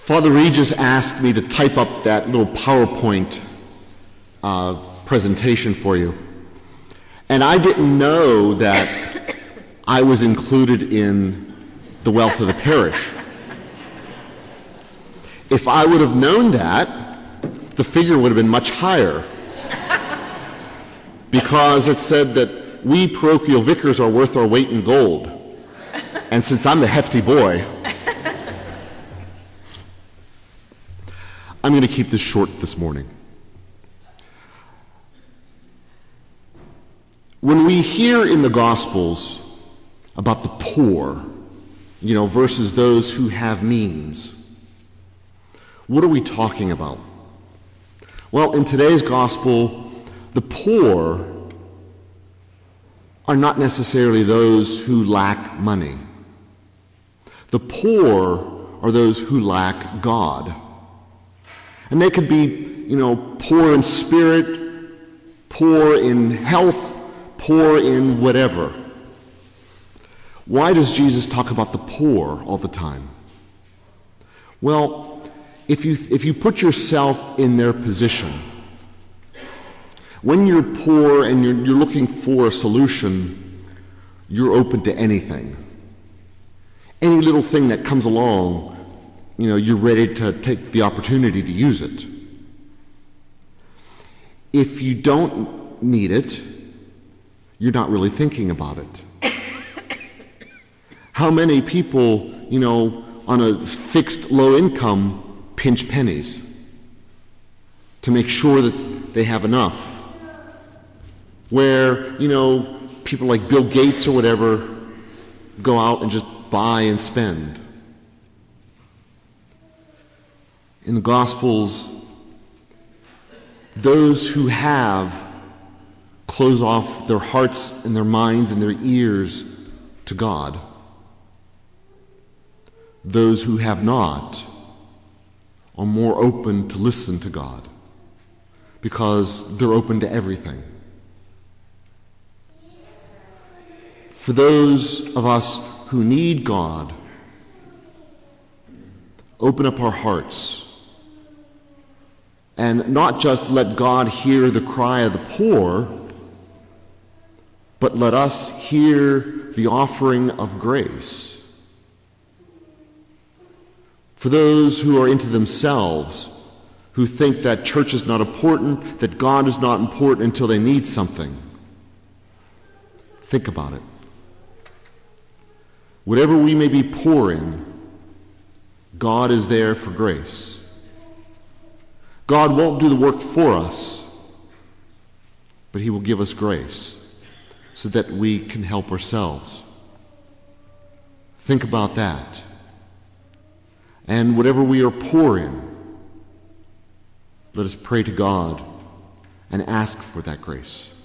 Father Regis asked me to type up that little PowerPoint presentation for you. And I didn't know that I was included in the wealth of the parish. If I would have known that, the figure would have been much higher. Because it said that we parochial vicars are worth our weight in gold. And since I'm a hefty boy, I'm going to keep this short this morning. When we hear in the Gospels about the poor, versus those who have means, what are we talking about? Well, in today's Gospel, the poor are not necessarily those who lack money. The poor are those who lack God. And they could be, poor in spirit, poor in health, poor in whatever. Why does Jesus talk about the poor all the time? Well, if you put yourself in their position, when you're poor and you're looking for a solution, you're open to anything. Any little thing that comes along, you're ready to take the opportunity to use it. If you don't need it, you're not really thinking about it. How many people, on a fixed low income pinch pennies to make sure that they have enough? Where, people like Bill Gates or whatever go out and just buy and spend. In the Gospels, those who have close off their hearts and their minds and their ears to God. Those who have not are more open to listen to God because they're open to everything. For those of us who need God, open up our hearts and not just let God hear the cry of the poor, but let us hear the offering of grace. For those who are into themselves, who think that church is not important, that God is not important until they need something, think about it. Whatever we may be poor in, God is there for grace. God won't do the work for us, but He will give us grace so that we can help ourselves. Think about that. And whatever we are poor in, let us pray to God and ask for that grace.